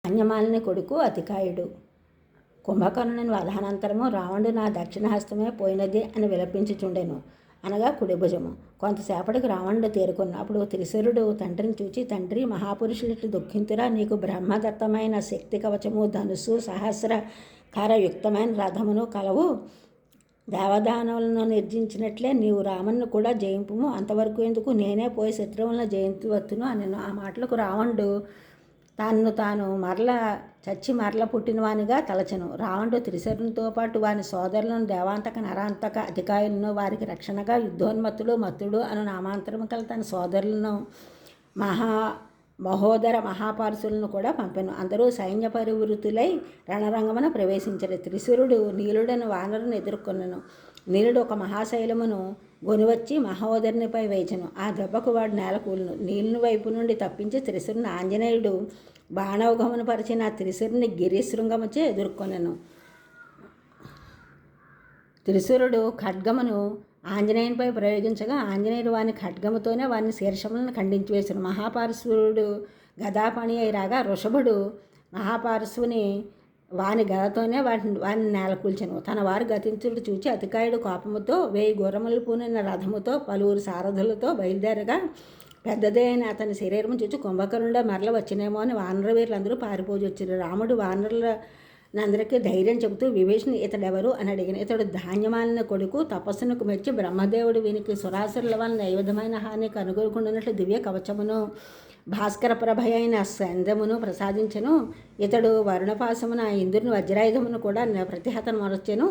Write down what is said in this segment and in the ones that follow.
ధాన్యమాలిని కొడుకు అతికాయుడు. కుంభకర్ణుని వధానంతరము రావణుడు నా దక్షిణహస్తమే పోయినది అని విలపించుచుండెను, అనగా కుడి భుజము. కొంతసేపటికి రావణుడు తేరుకున్న. అప్పుడు త్రిశూరుడు తండ్రిని చూచి, తండ్రి, మహాపురుషులిట్లు దుఃఖింతురా, నీకు బ్రహ్మదత్తమైన శక్తి కవచము, ధనుస్సు, సహస్రకారయుక్తమైన రథమును కలవు. దేవదానవులను నిర్జించినట్లే నీవు రామును కూడా జయింపుము. అంతవరకు ఎందుకు, నేనే పోయి శత్రువులను జయించవచ్చును అనెను. ఆ మాటలకు రావణుడు తాను మరల పుట్టినవానిగా తలచెను. రావణుడు త్రిశూరునితో పాటు వాని సోదరులను దేవాంతక, నరాంతక, అతికాయులను, వారికి రక్షణగా యుద్ధోన్మత్తుడు, మత్తుడు అను నామాంతరము కల తన సోదరులను, మహోదర మహాపారుషులను కూడా పంపెను. అందరూ సైన్య పరివృతులై రణరంగమున ప్రవేశించరు. త్రిశూరుడు నీలుడను వానరుని ఎదుర్కొనెను. నీలుడు ఒక మహాశైలమును గొనివచ్చి మహోదరునిపై వేచెను. ఆ దెబ్బకు వాడు నేలకూలును. నీలుని వైపు నుండి తప్పించి త్రిశూరుని ఆంజనేయుడు బాణవగమును పరిచిన త్రిశూరుని గిరిశృంగముచే ఎదుర్కొనెను. త్రిశూరుడు ఖడ్గమును ఆంజనేయునిపై ప్రయోగించగా ఆంజనేయుడు వాని ఖడ్గముతోనే వాని శీర్షములను ఖండించి వేశాడు. మహాపార్శ్వుడు గదాపణి అయి రాగా వృషభుడు మహాపార్శ్వుని వాని గదతోనే వాని నేలకూల్చెను. తన వారు గతించుడు చూచి అతికాయుడు కోపముతో 1000 గుర్రములు పూనిన రథముతో పలువురు సారథులతో బయలుదేరగా పెద్దదే అయిన అతని శరీరము చూచి కుంభకర్ణుడే మరల వచ్చినేమో అని వానర వీరులందరూ పారిపోజొచ్చారు. రాముడు వానరులందరికీ ధైర్యం చెబుతూ, విభీషణుడు ఇతడెవరు అని అడిగిన. ఇతడు ధాన్యమాలిన కొడుకు, తపస్సునకు మెచ్చి బ్రహ్మదేవుడు వీనికి సురాసురుల వలన ఏ విధమైన హాని కనుగొనుకున్నట్లు దివ్య కవచమును, భాస్కర ప్రభ అయిన సందమును ప్రసాదించెను. ఇతడు వరుణపాసమున ఇంద్రుని వజ్రాయుధమును కూడా ప్రతిహతను మొరచెను.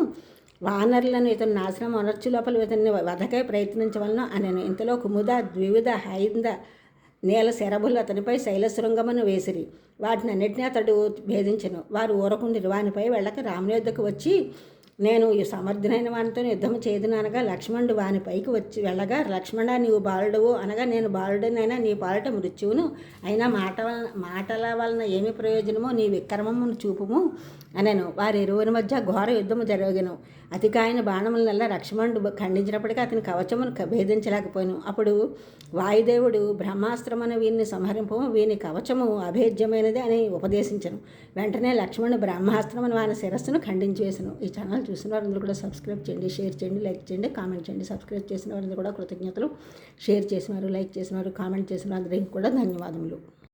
వానరులను ఇతను నాశనం మొనర్చు లోపల ఇతన్ని వధకై ప్రయత్నించవలను అనెను. ఇంతలో కుముద, ద్వివిధ, హైంద, నీల శరభులు అతనిపై శైలశృంగమును వేసిరి. వాటిని అన్నిటినీ అతడు భేదించెను. వారు ఊరకుండిరి. వానిపై వెళ్ళక రాముని యొద్దకు వచ్చి, నేను ఈ సమర్థునైన వానితో యుద్ధము చేయదును అనగా లక్ష్మణుడు వానిపైకి వచ్చి వెళ్ళగా, లక్ష్మణ, నీవు బాలుడవు అనగా, నేను బాలుడనైనా నీ పాలట మృత్యువును, అయినా మాటల వలన ఏమి ప్రయోజనమో నీ విక్రమమును చూపుము అనెను. వారి ఇరువురి మధ్య ఘోర యుద్ధము జరిగెను. అతికాయన బాణములనల్లా లక్ష్మణుడు ఖండించినప్పటికీ అతని కవచమును భేదించలేకపోయాను. అప్పుడు వాయుదేవుడు బ్రహ్మాస్త్రమును వీరిని సంహరింపము, వీని కవచము అభేద్యమైనది అని ఉపదేశించను. వెంటనే లక్ష్మణుడు బ్రహ్మాస్త్రమును వాని శిరస్సును ఖండించి వేసను. ఈ ఛానల్ చూసిన వారందరూ కూడా సబ్స్క్రైబ్ చేయండి, షేర్ చేయండి, లైక్ చేయండి, కామెంట్ చేయండి. సబ్స్క్రైబ్ చేసిన వారందరూ కూడా కృతజ్ఞతలు. షేర్ చేసినారు, లైక్ చేసినారు, కామెంట్ చేసిన అందరికీ కూడా ధన్యవాదములు.